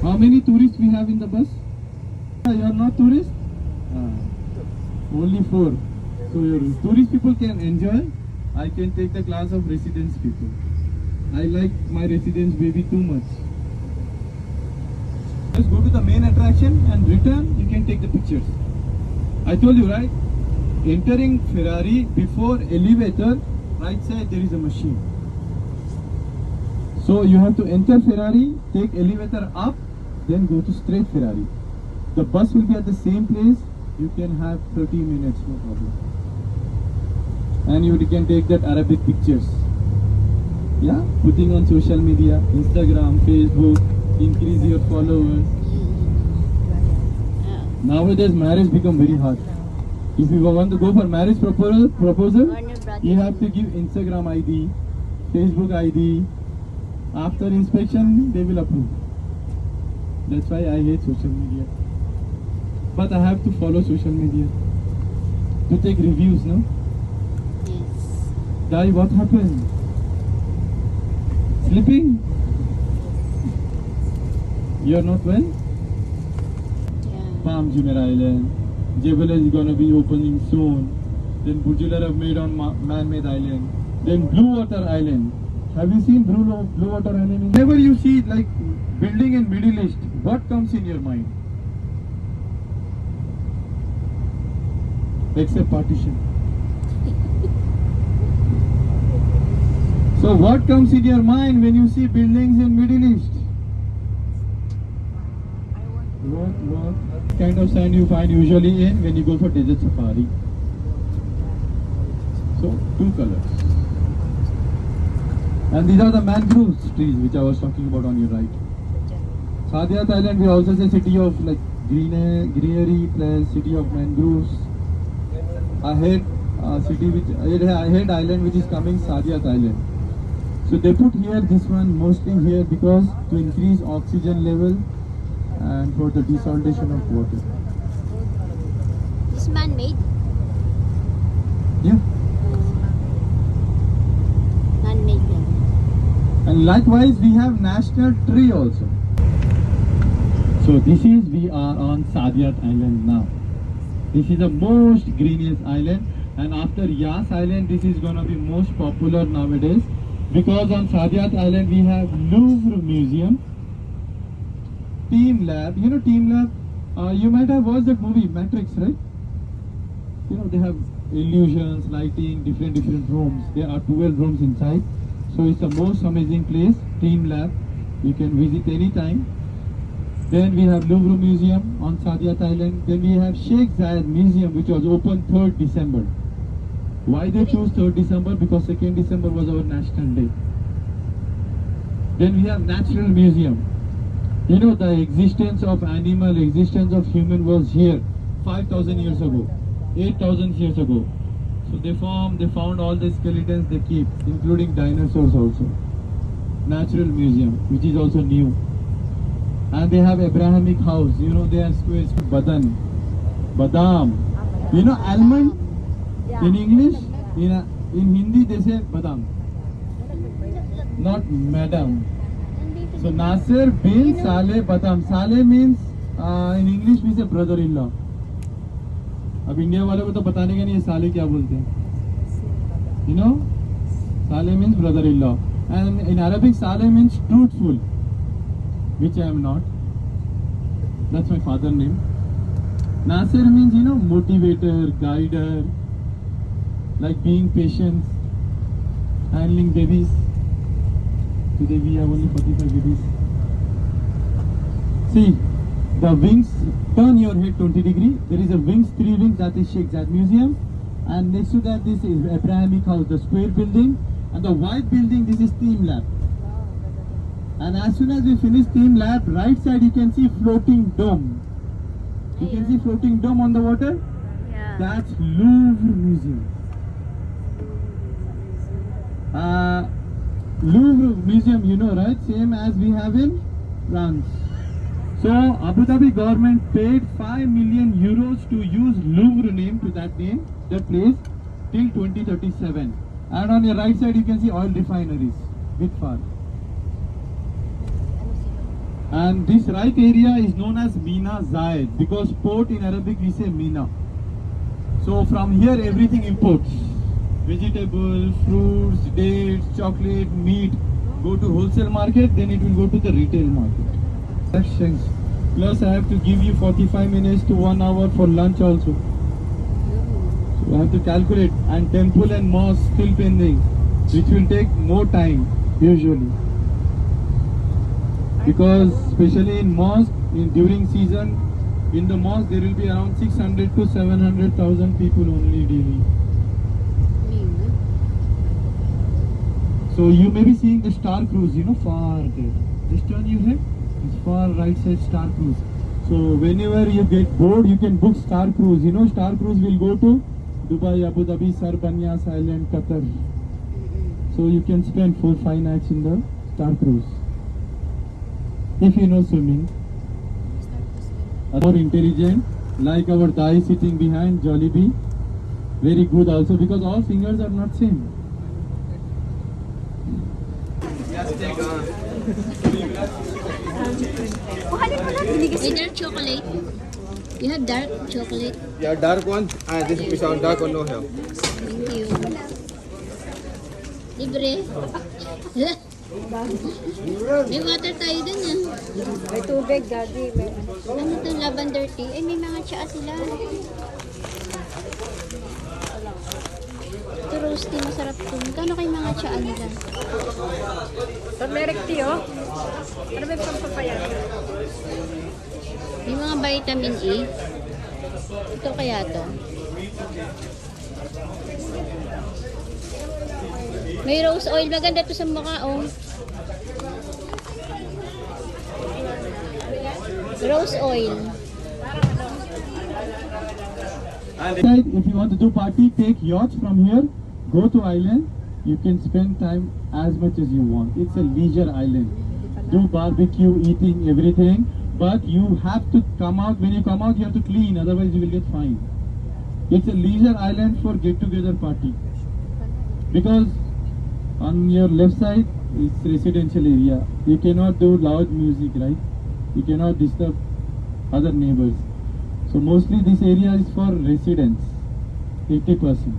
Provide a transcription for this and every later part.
How many tourists we have in the bus? You are not tourist? Only four. So your tourist people can enjoy. I can take the class of residence people. I like my residence baby too much. Just go to the main attraction and return. You can take the pictures. I told you, right? Entering Ferrari, before elevator, right side there is a machine. So you have to enter Ferrari, take elevator up, then go to straight Ferrari. The bus will be at the same place. You can have 30 minutes, no problem. And you can take that Arabic pictures. Yeah, putting on social media, Instagram, Facebook, increase your followers. Nowadays marriage become very hard. If you want to go for marriage proposal, you have to give Instagram ID, Facebook ID. After inspection, they will approve. That's why I hate social media. But I have to follow social media to take reviews, no? Yes. Dai, what happened? Sleeping? You're not well? Yeah. Palm Jumeirah Island. Jebel is gonna be opening soon. Then Burj Al Arab made on man-made island. Then Blue Water Island. Have you seen Blue Water Island? Whenever you see like building in Middle East, what comes in your mind? Except partition. So what comes in your mind when you see buildings in Middle East? What kind of sand you find usually in when you go for desert safari? So two colors. And these are the mangroves trees which I was talking about on your right. Saadiyat Island we also say city of like greenery plus city of mangroves. Ahead ahead island which is coming Saadiyat Island. So they put here this one mostly here because to increase oxygen level and for the desalination of water. This man-made? Yeah. Man-made, yeah. And likewise we have national tree also. So we are on Saadiyat Island now. This is the most greenest island, and after Yas Island this is gonna be most popular nowadays because on Saadiyat Island we have Louvre Museum, Team Lab. You know Team Lab? You might have watched that movie Matrix, right? You know they have illusions, lighting, different rooms. There are 12 rooms inside. So it's the most amazing place, Team Lab. You can visit anytime. Then we have Louvre Museum on Saadiyat Island. Then we have Sheikh Zayed Museum which was opened 3rd December. Why they chose 3rd December? Because 2nd December was our national day. Then we have Natural Museum. You know the existence of animal, existence of human was here 5,000 years ago, 8,000 years ago. So they found all the skeletons they keep, including dinosaurs also. Natural Museum, which is also new. And they have Abrahamic house. You know they have squares. Badam. You know almond? In English, in Hindi they say badam, not madam. So Nasir bin Saleh Badam. Saleh means in English we say brother-in-law. अब India वाले को तो बताने का नहीं है साले क्या बोलते हैं. You know, Saleh means brother-in-law, and in Arabic Saleh means truthful, which I am not. That's my father's name. Nasir means motivator, guider, like being patient, handling babies. Today we have only 45 babies. See, the wings, turn your head 20 degrees. There is a wings, 3 wings, that is Sheikh Zayed Museum. And next to that, this is Abrahamic house, the square building. And the white building, this is Team Lab. And as soon as we finish Team Lab, right side you can see floating dome. You can see floating dome on the water. Yeah. That's Louvre Museum. Louvre Museum, you know, right? Same as we have in France. So Abu Dhabi government paid 5 million euros to use Louvre name to that place till 2037. And on your right side you can see oil refineries. Bit far. And this right area is known as Mina Zayed because port in Arabic we say Mina. So from here everything imports. Vegetable, fruits, dates, chocolate, meat go to wholesale market, then it will go to the retail market. Sections. Plus I have to give you 45 minutes to 1 hour for lunch also. So I have to calculate, and temple and mosque still pending, which will take more time usually. Because especially in mosque, during season, in the mosque there will be around 600 to 700,000 people only daily. So you may be seeing the Star Cruise, far there. Just turn your head, it's far right side Star Cruise. So whenever you get bored, you can book Star Cruise. Star Cruise will go to Dubai, Abu Dhabi, Sarbanyas Island, Qatar. So you can spend 4-5 nights in the Star Cruise. If you know swimming. More intelligent, like our Dai sitting behind, Jollibee. Very good also because all fingers are not same. Hey, dark chocolate. You have dark chocolate. Yeah, dark one. This piece on dark one no here. Thank you. Libre. May water tayo dun ah. May tubig, daddy. May... Ano to, lavender tea? Ay, may mga tsaa sila. Ito roasty, masarap to. Magkano kayo mga tsaa nila? Turmeric tea, oh. Ano may pampapayan? May mga vitamin E. Ito kaya to. May rose oil. Maganda to sa mukha, oh. Rose oil. If you want to do party, take yachts from here, go to island. You can spend time as much as you want. It's a leisure island. Do barbecue, eating, everything. But you have to come out. When you come out, you have to clean. Otherwise, you will get fined. It's a leisure island for get-together party. Because on your left side is residential area. You cannot do loud music, right? You cannot disturb other neighbors. So mostly this area is for residents, 80%.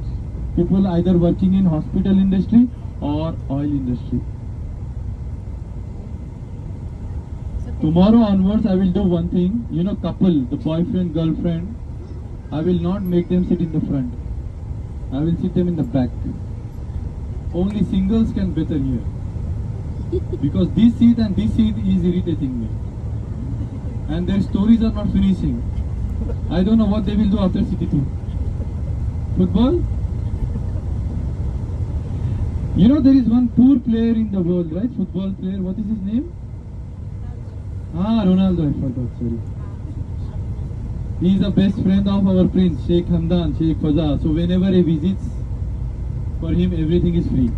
People either working in hospital industry or oil industry. Tomorrow onwards I will do one thing, couple, the boyfriend, girlfriend, I will not make them sit in the front. I will sit them in the back. Only singles can better here. Because this seat and this seat is irritating me. And their stories are not finishing. I don't know what they will do after City 2. Football? There is one poor player in the world, right? Football player. What is his name? Ronaldo, I forgot, sorry. He is the best friend of our prince, Sheikh Hamdan, Sheikh Fazal. So whenever he visits, for him everything is free.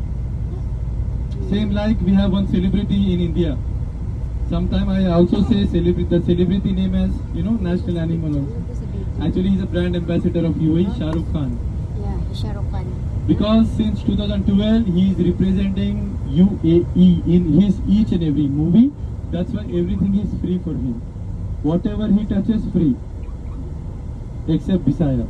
Same like we have one celebrity in India. Sometimes I also say the celebrity name as, national animal also. Actually, he is a brand ambassador of UAE, Shah Rukh Khan. Yeah, Shah Rukh Khan. Because since 2012, he is representing UAE in his each and every movie. That's why everything is free for him. Whatever he touches, free. Except Bisaya.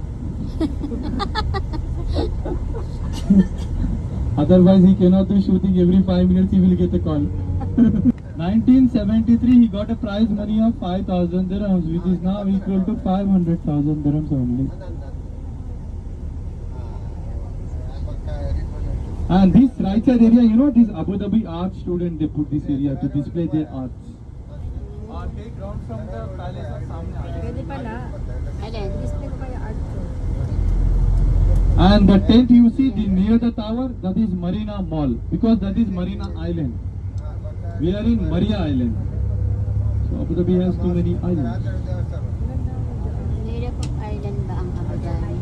Otherwise, he cannot do shooting. Every 5 minutes, he will get a call. 1973, he got a prize money of 5,000 dirhams, which is now equal to 500,000 dirhams only. And this right side area, this Abu Dhabi art student, they put this area to display their arts. Take ground from the palace of Samne. Pwede pala. Alin? Display ko kaya art ko. And the tent you see near the tower, that is Marina Mall, because that is Marina Island. We are in Maria Island. So Abu Dhabi has too many islands. Nila pong island ba ang Abu Dhabi?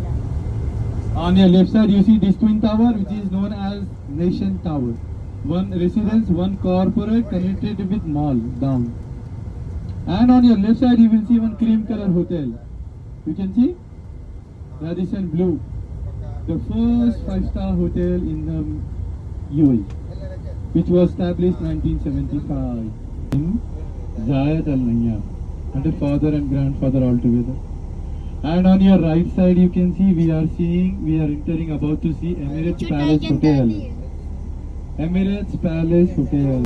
On your left side, you see this twin tower, which is known as Nation Tower. One residence, one corporate connected with mall down. And on your left side, you will see one cream color hotel. You can see Radisson Blue, the first 5-star hotel in the UAE, which was established 1975. Zayed Al Nahyan, and a father and grandfather all together. And on your right side, you can see we are entering, about to see Emirates Palace Hotel. Emirates Palace Hotel.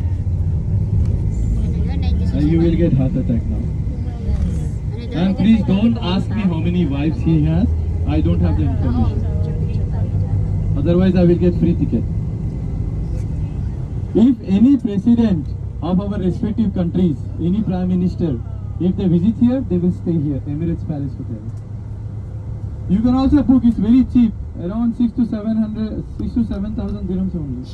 You will get heart attack now. And please don't ask me how many wives he has. I don't have the information. Otherwise, I will get free ticket. If any president of our respective countries, any prime minister, if they visit here, they will stay here, Emirates Palace Hotel. You can also book, it's very cheap, around 6 to 7,000 dirhams only.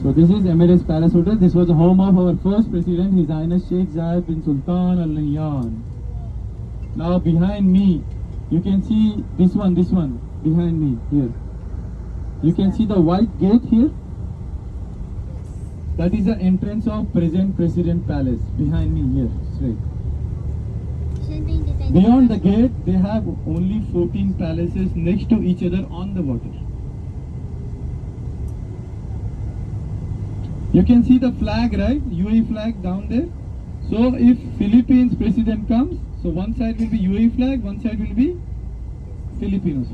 So this is Emirates Palace Hotel. This was the home of our first president, His Highness Sheikh Zayed bin Sultan Al Nahyan. Now behind me, you can see this one behind me here. You can see the white gate here. That is the entrance of present President Palace behind me here, straight. Beyond the gate, they have only 14 palaces next to each other on the water. You can see the flag, right? UAE flag down there. So if Philippines president comes, so one side will be UAE flag, one side will be Philippines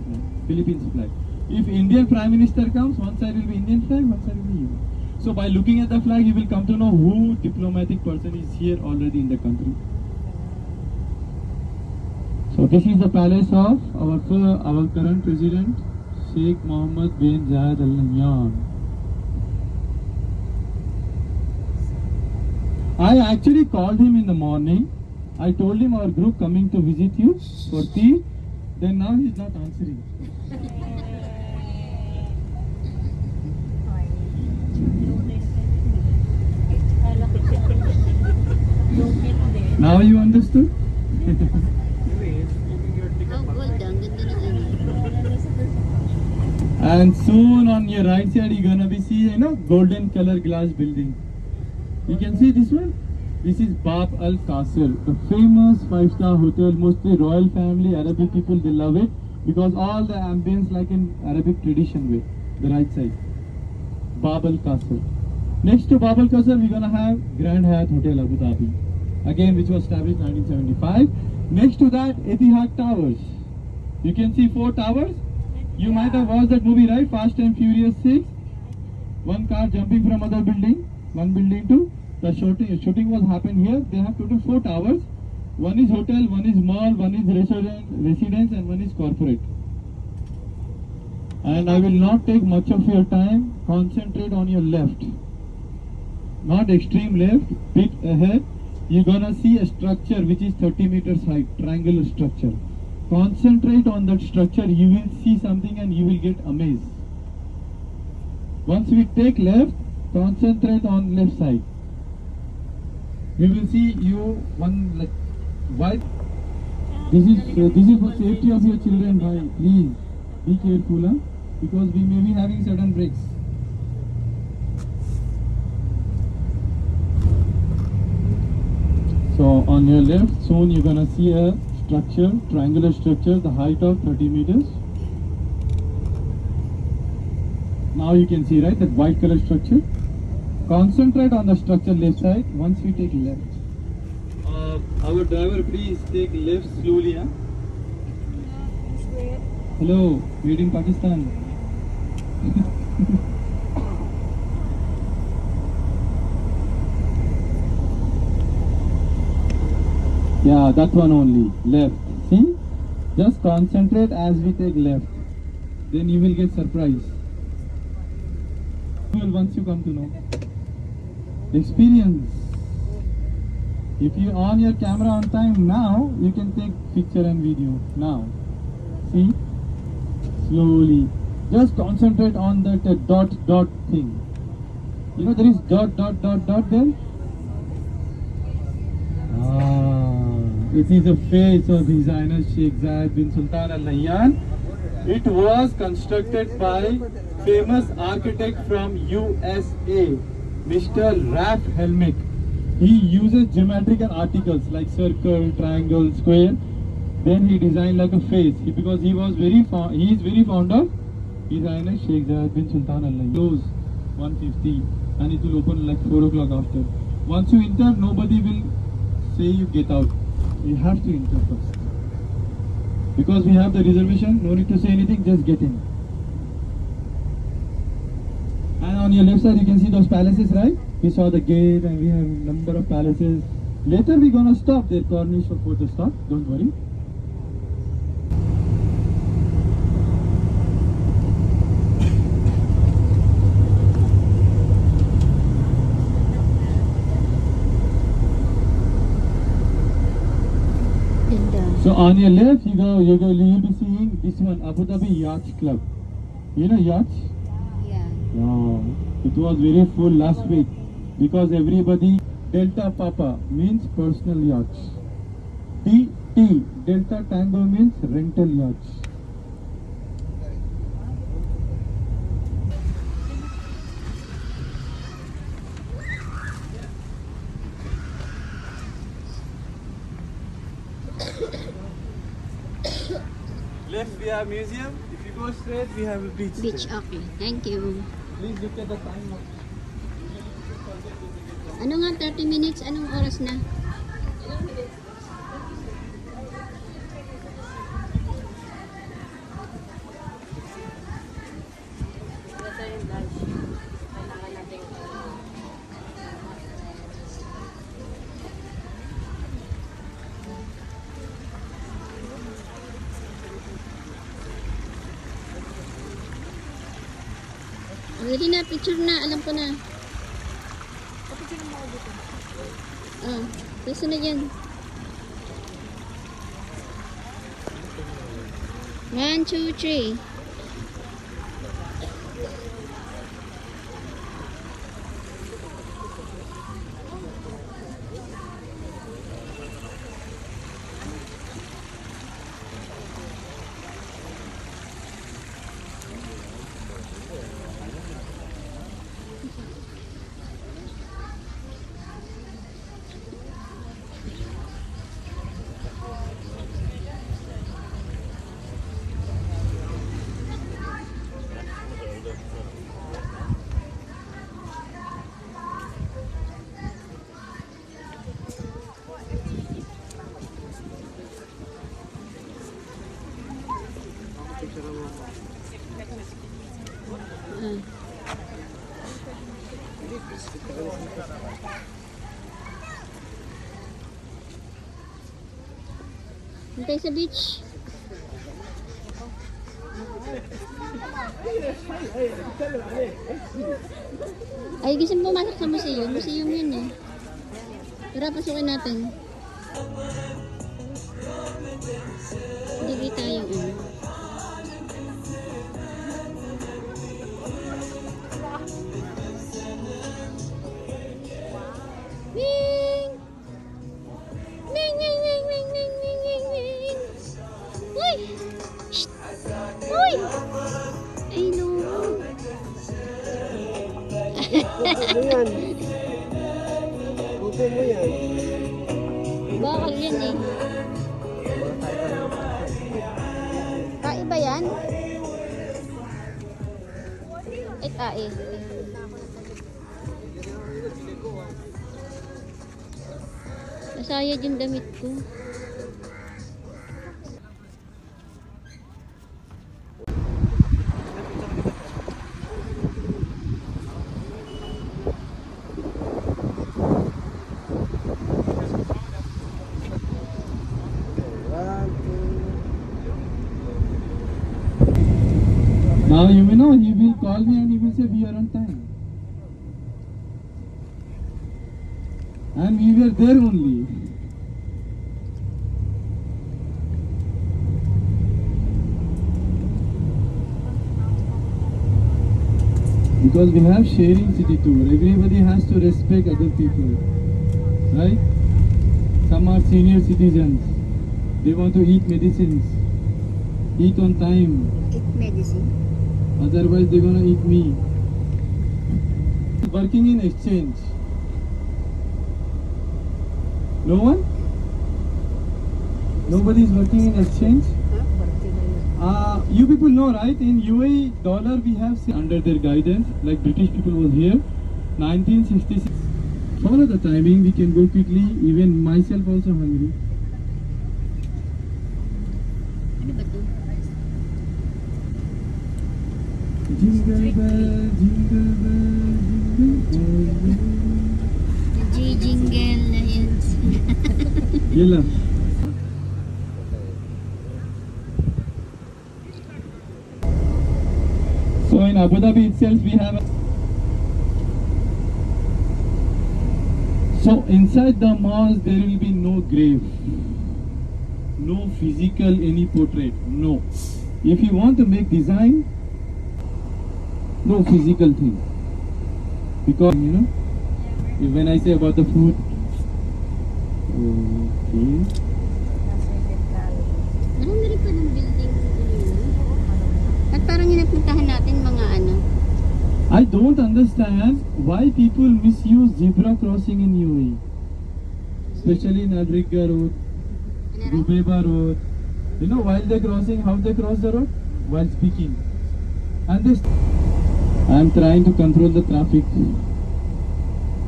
flag. If Indian Prime Minister comes, one side will be Indian flag, one side will be UAE. So by looking at the flag, you will come to know who diplomatic person is here already in the country. So this is the palace of our current president, Sheikh Mohammed bin Zayed Al Nahyan. I actually called him in the morning. I told him our group coming to visit you for tea. Then now he is not answering. Now you understood? And soon on your right side you're gonna be see golden color glass building. You can see this one. This is Bab Al Qasr, the famous 5-star hotel. Mostly royal family, Arabic people, they love it because all the ambience like in Arabic tradition way. The right side, Bab Al Qasr. Next to Bab Al Qasr, we're gonna have Grand Hyatt Hotel Abu Dhabi, again which was established 1975. Next to that, Etihad Towers. You can see 4 towers. You might have watched that movie, right? Fast and Furious 6. One car jumping from other building, one building to the shooting was happened here. They have total 4 towers. One is hotel, one is mall, one is residence, and one is corporate. And I will not take much of your time. Concentrate on your left, not extreme left, bit ahead. You're gonna see a structure which is 30 meters high, triangular structure. Concentrate on that structure, you will see something and you will get amazed. Once we take left, concentrate on left side. You will see one like white. This is for safety of your children, bhai. Please be careful, huh? Because we may be having sudden breaks. So on your left, soon you're gonna see a structure, triangular structure, the height of 30 meters. Now you can see, right, that white color structure. Concentrate on the structure left side. Once we take left, our driver, please take left slowly. Huh? Hello, made in Pakistan. Yeah, that one only. Left. See? Just concentrate as we take left. Then you will get surprised. Once you come to know. Experience. If you on your camera on time now, you can take picture and video now. See? Slowly. Just concentrate on that dot thing. You know there is dot there? It is a face of His Highness Sheikh Zayed bin Sultan Al Nahyan. It was constructed by famous architect from USA, Mr. Ralph Helmick. He uses geometrical articles like circle, triangle, square. Then he designed like a face because he is very fond of His Highness Sheikh Zayed bin Sultan Al Nahyan. 1:50, and it will open like 4 o'clock after. Once you enter, nobody will say you get out. You have to enter first. Because we have the reservation, no need to say anything, just get in. And on your left side you can see those palaces, right? We saw the gate and we have number of palaces. Later we're gonna stop there, Corniche for photo stop, don't worry. Ganda. So on your left you'll be seeing this one, Abu Dhabi Yacht Club. You know yachts? Yeah. Yeah. It was very full last week because everybody Delta Papa means personal yachts. T Delta Tango means rental yachts. Left we have museum. If you go straight we have a beach. Beach, okay. Thank you. Please look at the time. Ano nga, 30 minutes? Anong oras na? Dali na, picture na. Alam ko na. Ah, gusto na yan. 1, 2, 3. Hintay sa beach. Ay, gusto mo pumasok sa museum? Museum yun eh. Tara, pasukin natin. Hindi tayo ano. Wing! Wing, wing, wing, wing, wing, wing, wing, wing. Uy! Shh! Uy! Ay, no. Ano yan? Upo mo yan. Bakal yan eh. Tae ba yan? Eh, tae. Nasayad yung damit ko. Now you may know, he will call me and he will say we are on time. And we were there only. Because we have sharing city tour. Everybody has to respect other people. Right? Some are senior citizens. They want to eat medicines. Eat on time. Eat medicine. Otherwise they're gonna eat me. Working in exchange. No one? Nobody is working in exchange? You people know, right? In UAE, dollar we have under their guidance, like British people was here, 1966. Follow the timing. We can go quickly. Even myself also hungry. Ano ba to? Jingle bell, jingle bell, jingle bell. Jingle na yan. Yella. So in Abu Dhabi itself we have. So inside the mosque there will be no grave, no physical any portrait, no. If you want to make design, no physical thing. Because you know, when I say about the food, okay. Marami rin pa ng building dito yun. At parang yung napuntahan natin mga ano. I don't understand why people misuse zebra crossing in UAE, especially in Al Rigga Road, Ano rin? Dubeba Road. You know, while they're crossing, how they cross the road? While speaking. And this, I'm trying to control the traffic.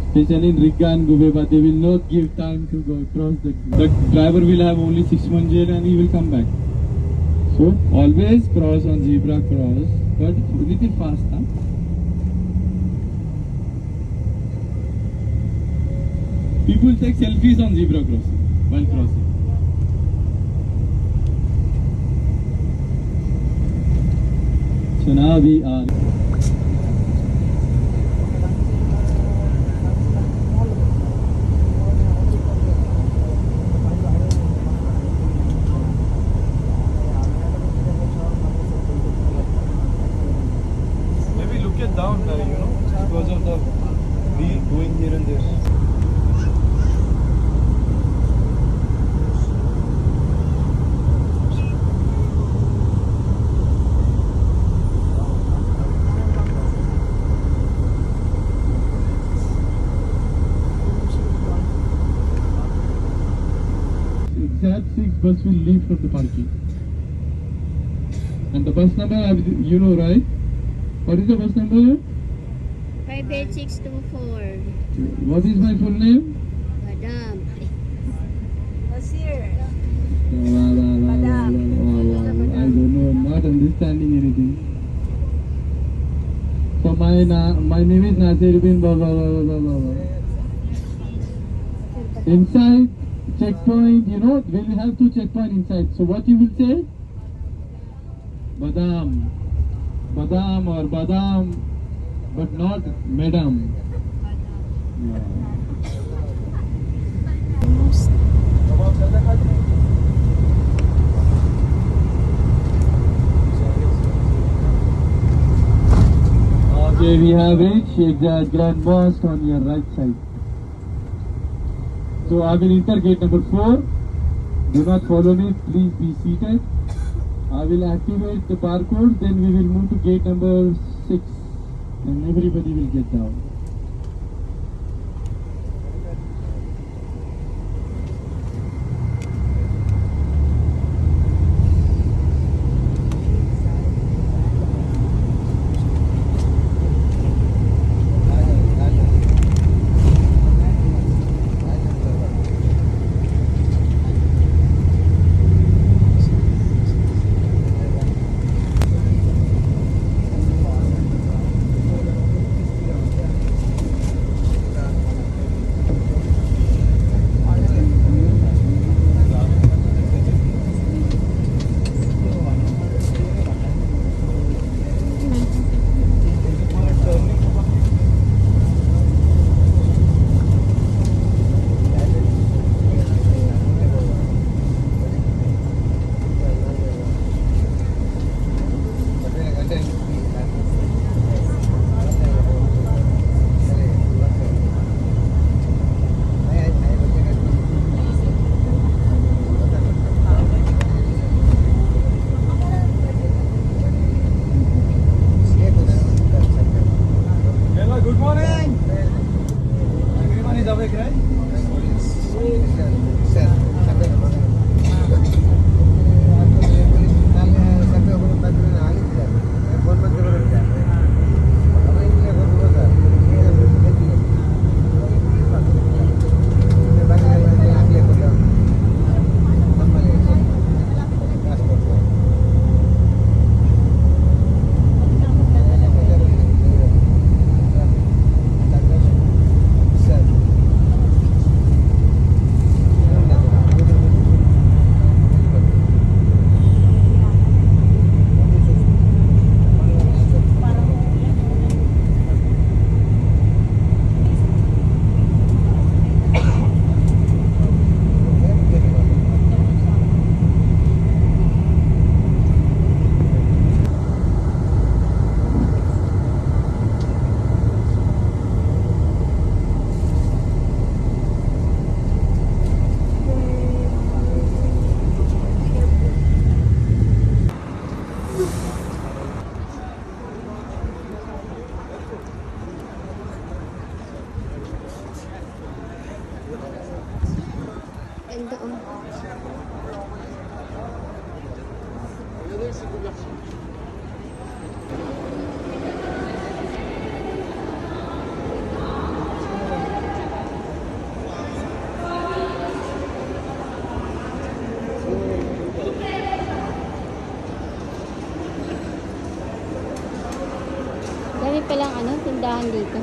Especially in Rigga and Dubeba, they will not give time to go cross the driver will have only 6 months jail and he will come back. So always cross on zebra cross, but little fast, huh? People take selfies on zebra crossing while crossing. So now we are. Maybe look it down, you know, because of the wheel going here and there. Exact 6 bus will leave from the parking. And the bus number, you know, right? What is the bus number? 58624. What is my full name? Madam. Masir. I don't know, I'm not understanding anything. So my name is Nasir bin Baba. Inside checkpoint, you know, we will have 2 checkpoints inside. So what you will say? Badam. Badam or Badam, but not Madam. Okay, we have reached exact Grand Mosque on your right side. So I will enter gate number 4. Do not follow me, please be seated. I will activate the barcode, then we will move to gate number 6 and everybody will get down. Ganda oh. Dami palang ano, tindahan dito.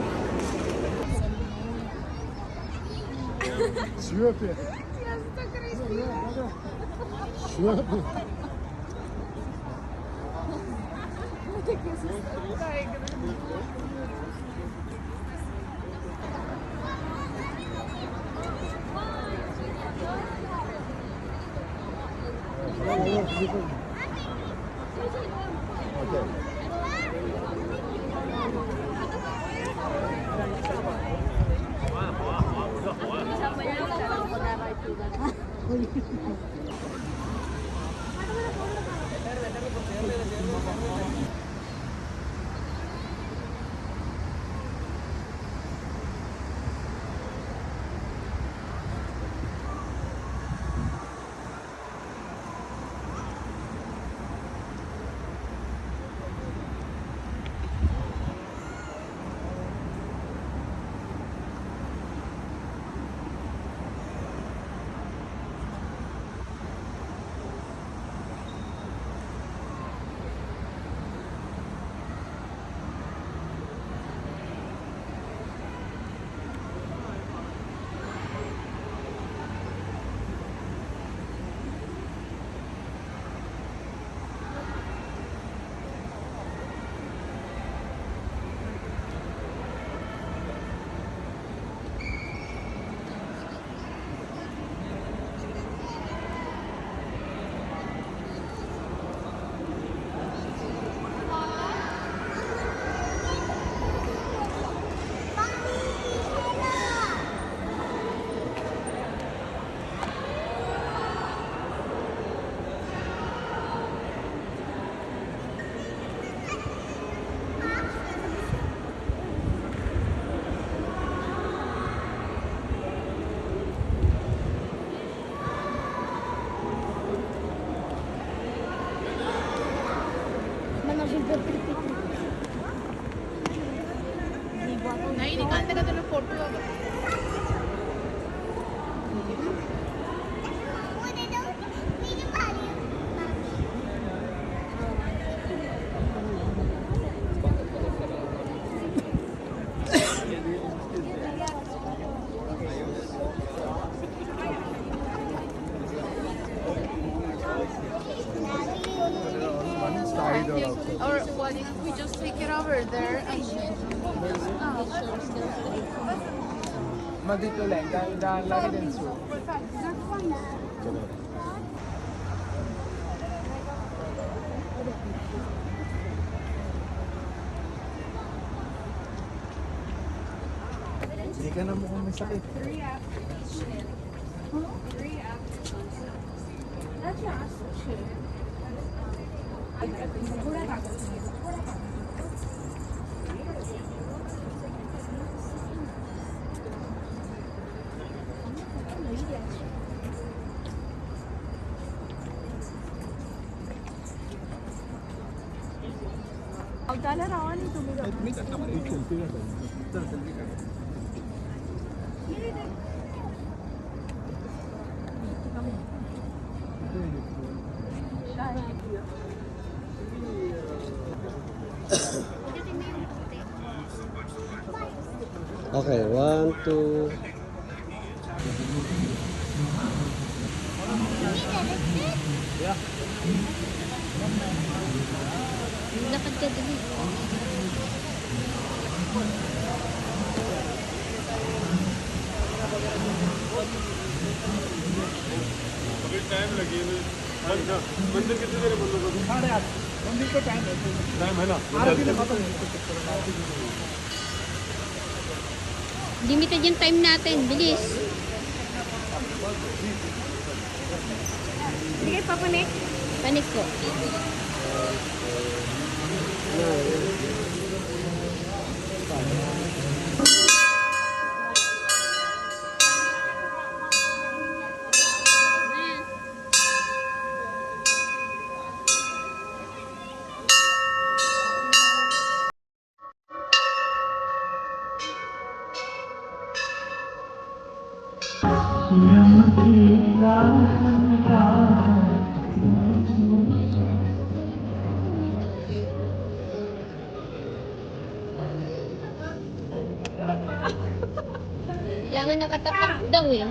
नहीं निकालते का तो photo होगा Or what if we just take it over there and Dito lang, dahil lagi din so. Hindi ka na mukhang may sakit. अवताला रावा नहीं तुम्ही मी करता मला एक सेल्फी चल सेल्फी काढ. Okay, 1, 2. Lakad ka dali. अभी टाइम लगे अच्छा मंदिर कितने देर बंद होगा 8:30 मंदिर को टाइम है टाइम है ना आरती में खत्म Limited yung time natin. Bilis. Sige, papanik. Panik ko. Kailangan nakatapak daw eh.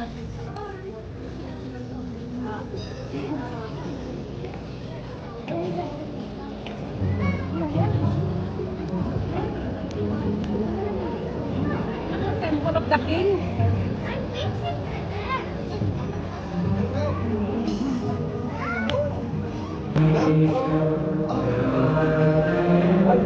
Temple of the King.